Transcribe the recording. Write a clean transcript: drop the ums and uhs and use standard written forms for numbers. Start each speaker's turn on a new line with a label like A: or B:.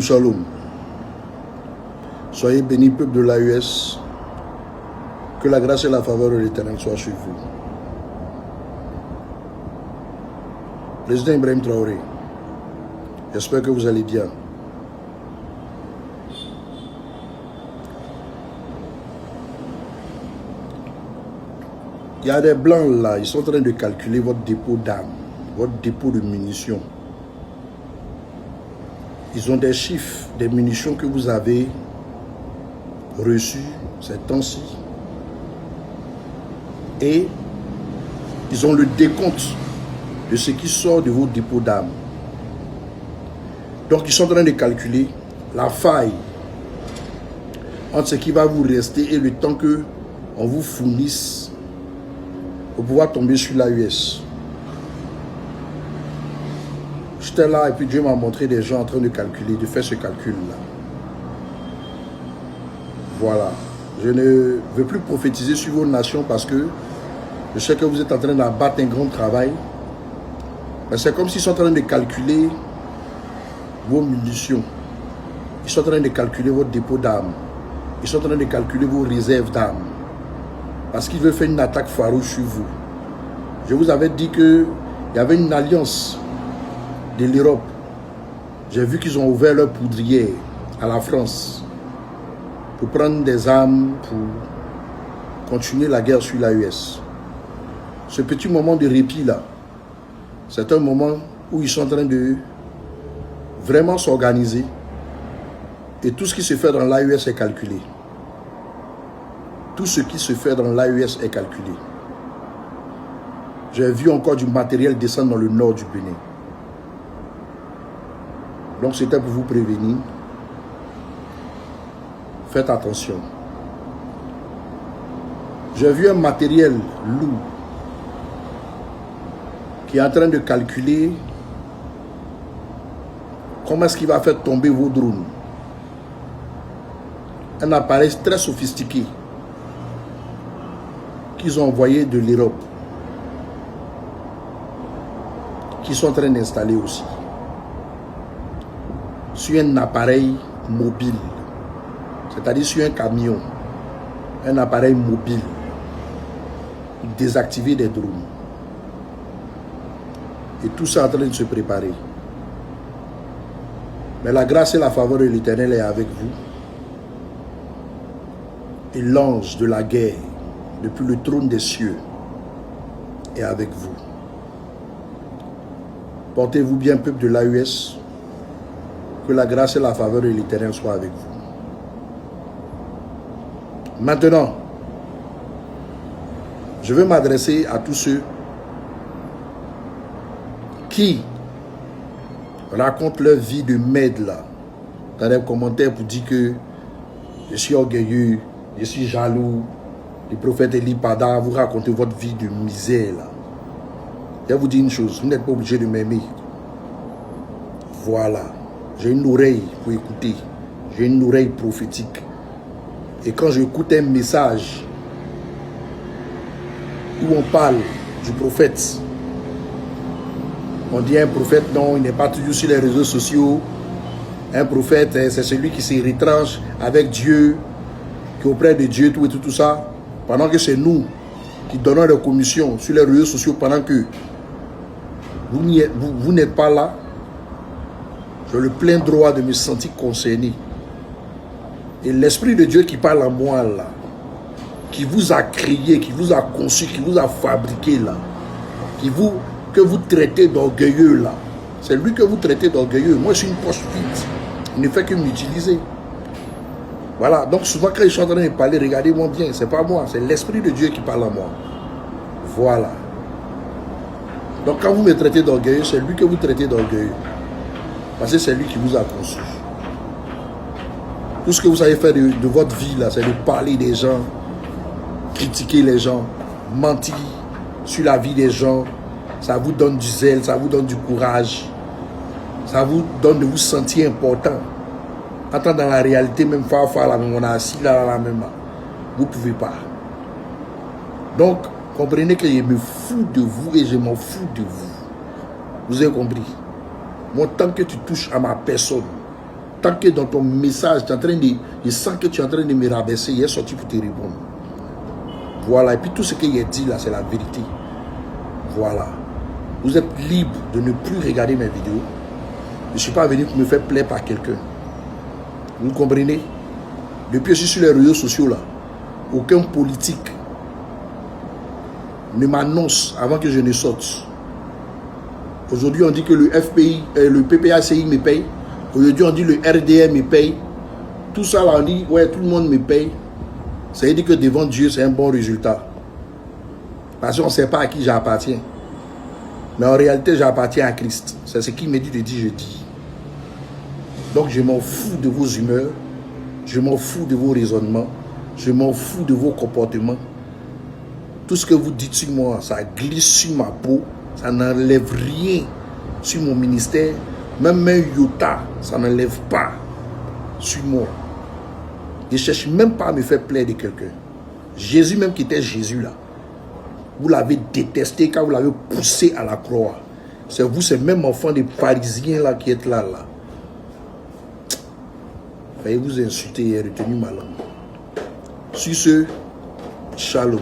A: Shalom. Soyez bénis, peuple de l'AES. Que la grâce et la faveur de l'Éternel soient sur vous. Président Ibrahim Traoré, j'espère que vous allez bien. Il y a des blancs là, ils sont en train de calculer votre dépôt d'armes, votre dépôt de munitions. Ils ont des chiffres, des munitions que vous avez reçues ces temps-ci. Et ils ont le décompte de ce qui sort de vos dépôts d'armes. Donc ils sont en train de calculer la faille entre ce qui va vous rester et le temps que on vous fournisse pour pouvoir tomber sur l'AES. J'étais là et puis Dieu m'a montré des gens en train de calculer, de faire ce calcul-là. Voilà. Je ne veux plus prophétiser sur vos nations parce que je sais que vous êtes en train d'abattre un grand travail. Mais c'est comme s'ils sont en train de calculer vos munitions. Ils sont en train de calculer votre dépôt d'armes. Ils sont en train de calculer vos réserves d'armes. Parce qu'ils veulent faire une attaque farouche sur vous. Je vous avais dit qu'il y avait une alliance de l'Europe. J'ai vu qu'ils ont ouvert leur poudrière à la France pour prendre des armes pour continuer la guerre sur l'AES. Ce petit moment de répit là, c'est un moment où ils sont en train de vraiment s'organiser et tout ce qui se fait dans l'AES est calculé. Tout ce qui se fait dans l'AES est calculé. J'ai vu encore du matériel descendre dans le nord du Bénin. Donc c'était pour vous prévenir. Faites attention. J'ai vu un matériel lourd qui est en train de calculer comment est-ce qu'il va faire tomber vos drones. Un appareil très sophistiqué qu'ils ont envoyé de l'Europe, qui sont en train d'installer aussi sur un appareil mobile, c'est-à-dire sur un camion, un appareil mobile, désactiver des drones. Et tout ça est en train de se préparer. Mais la grâce et la faveur de l'Éternel est avec vous. Et l'ange de la guerre, depuis le trône des cieux, est avec vous. Portez-vous bien, peuple de l'AES. Que la grâce et la faveur de l'Éternel soient avec vous. Maintenant, je veux m'adresser à tous ceux qui racontent leur vie de merde là, dans les commentaires pour dire que je suis orgueilleux, je suis jaloux. Le prophète Eli Pada, vous racontez votre vie de misère là. Je vais vous dire une chose, vous n'êtes pas obligé de m'aimer. Voilà. J'ai une oreille pour écouter. J'ai une oreille prophétique. Et quand j'écoute un message où on parle du prophète, on dit un prophète, non, il n'est pas toujours sur les réseaux sociaux. Un prophète, c'est celui qui se retranche avec Dieu, qui est auprès de Dieu, tout et tout ça. Pendant que c'est nous qui donnons des commissions sur les réseaux sociaux, pendant que vous n'êtes pas là, j'ai le plein droit de me sentir concerné. Et l'Esprit de Dieu qui parle en moi là, qui vous a créé, qui vous a conçu, qui vous a fabriqué là, que vous traitez d'orgueilleux là, c'est lui que vous traitez d'orgueilleux. Moi je suis une poche vide, il ne fait que m'utiliser. Voilà, donc souvent quand je suis en train de parler, regardez-moi bien, c'est pas moi, c'est l'Esprit de Dieu qui parle en moi. Voilà. Donc quand vous me traitez d'orgueilleux, c'est lui que vous traitez d'orgueilleux. Parce que c'est lui qui vous a conçu. Tout ce que vous savez faire de votre vie là, c'est de parler des gens, critiquer les gens, mentir sur la vie des gens. Ça vous donne du zèle, ça vous donne du courage. Ça vous donne de vous sentir important. Attends, dans la réalité, même là, on a assis là, même. Vous ne pouvez pas. Donc, comprenez que je me fous de vous et je m'en fous de vous. Vous avez compris? Moi, tant que tu touches à ma personne, tant que dans ton message, tu es en train de, je sens que tu es en train de me rabaisser, il est sorti pour te répondre. Voilà, et puis tout ce qu'il a dit là, c'est la vérité. Voilà. Vous êtes libre de ne plus regarder mes vidéos. Je ne suis pas venu pour me faire plaire par quelqu'un. Vous comprenez? Depuis que je suis sur les réseaux sociaux là, aucun politique ne m'annonce avant que je ne sorte. Aujourd'hui, on dit que le FPI, le PPACI me paye. Aujourd'hui, on dit que le RDM me paye. Tout ça, là, on dit, ouais, tout le monde me paye. Ça veut dire que devant Dieu, c'est un bon résultat. Parce qu'on ne sait pas à qui j'appartiens. Mais en réalité, j'appartiens à Christ. C'est ce qu'il me dit de dire, je dis. Donc, je m'en fous de vos humeurs. Je m'en fous de vos raisonnements. Je m'en fous de vos comportements. Tout ce que vous dites sur moi, ça glisse sur ma peau. Ça n'enlève rien sur mon ministère. Même un iota, ça n'enlève pas sur moi. Je ne cherche même pas à me faire plaire de quelqu'un. Jésus même qui était Jésus là. Vous l'avez détesté quand vous l'avez poussé à la croix. C'est vous, ces mêmes enfants des pharisiens là qui êtes là. Veuillez vous insulter et retenir ma langue. Sur ce, shalom.